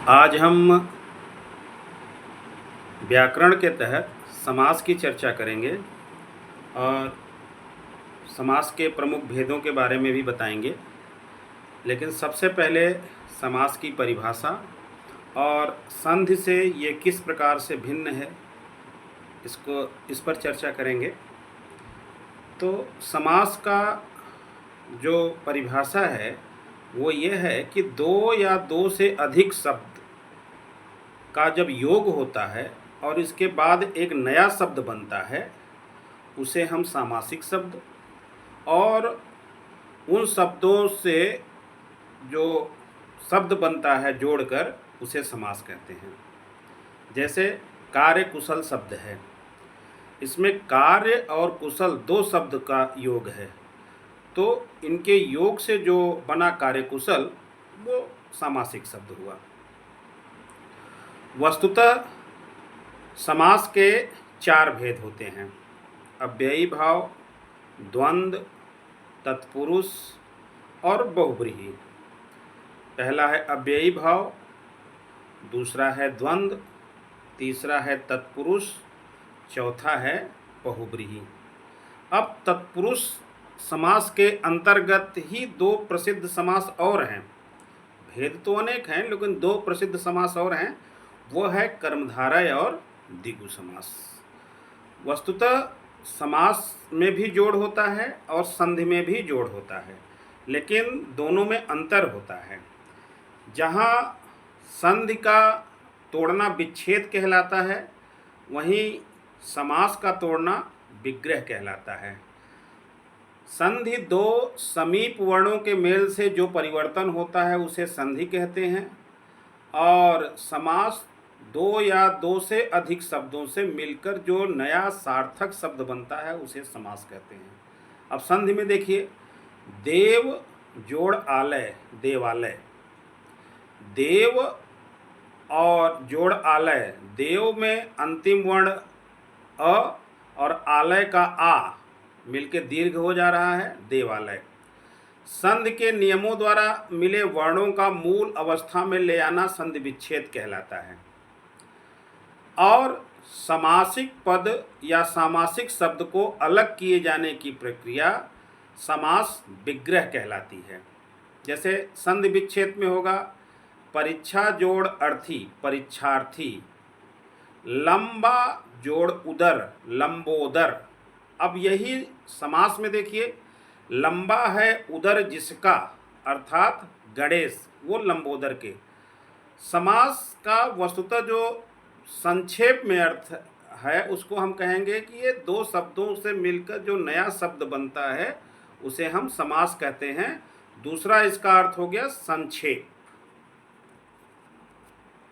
आज हम व्याकरण के तहत समास की चर्चा करेंगे और समास के प्रमुख भेदों के बारे में भी बताएंगे। लेकिन सबसे पहले समास की परिभाषा और संधि से ये किस प्रकार से भिन्न है, इस पर चर्चा करेंगे। तो समास का जो परिभाषा है वो ये है कि दो या दो से अधिक शब्द का जब योग होता है और इसके बाद एक नया शब्द बनता है उसे हम सामासिक शब्द, और उन शब्दों से जो शब्द बनता है जोड़कर उसे समास कहते हैं। जैसे कार्य कुशल शब्द है, इसमें कार्य और कुशल दो शब्द का योग है, तो इनके योग से जो बना कार्य कुशल वो सामासिक शब्द हुआ। वस्तुतः समास के चार भेद होते हैं: अव्ययी भाव, द्वंद्व, तत्पुरुष और बहुब्रीहि। पहला है अव्ययी भाव, दूसरा है द्वंद्व, तीसरा है तत्पुरुष, चौथा है बहुब्रीहि। अब तत्पुरुष समास के अंतर्गत ही दो प्रसिद्ध समास और हैं। भेद तो अनेक हैं लेकिन दो प्रसिद्ध समास और हैं, वो है कर्मधारय और द्विगु समास। वस्तुतः समास में भी जोड़ होता है और संधि में भी जोड़ होता है, लेकिन दोनों में अंतर होता है। जहाँ संधि का तोड़ना विच्छेद कहलाता है, वहीं समास का तोड़ना विग्रह कहलाता है। संधि दो समीप वर्णों के मेल से जो परिवर्तन होता है उसे संधि कहते हैं, और समास दो या दो से अधिक शब्दों से मिलकर जो नया सार्थक शब्द बनता है उसे समास कहते हैं। अब संधि में देखिए, देव जोड़ आलय, देवालय। देव और जोड़ आलय, देव में अंतिम वर्ण अ और आलय का आ मिलके दीर्घ हो जा रहा है, देवालय। संधि के नियमों द्वारा मिले वर्णों का मूल अवस्था में ले आना संधि विच्छेद कहलाता है, और समासिक पद या सामासिक शब्द को अलग किए जाने की प्रक्रिया समास विग्रह कहलाती है। जैसे संधि विच्छेद में होगा परीक्षा जोड़ अर्थी, परीक्षार्थी। लंबा जोड़ उदर, लंबोदर। अब यही समास में देखिए, लंबा है उदर जिसका, अर्थात गणेश, वो लंबोदर के। समास का वस्तुतः जो संक्षेप में अर्थ है उसको हम कहेंगे कि ये दो शब्दों से मिलकर जो नया शब्द बनता है उसे हम समास कहते हैं। दूसरा इसका अर्थ हो गया संक्षेप।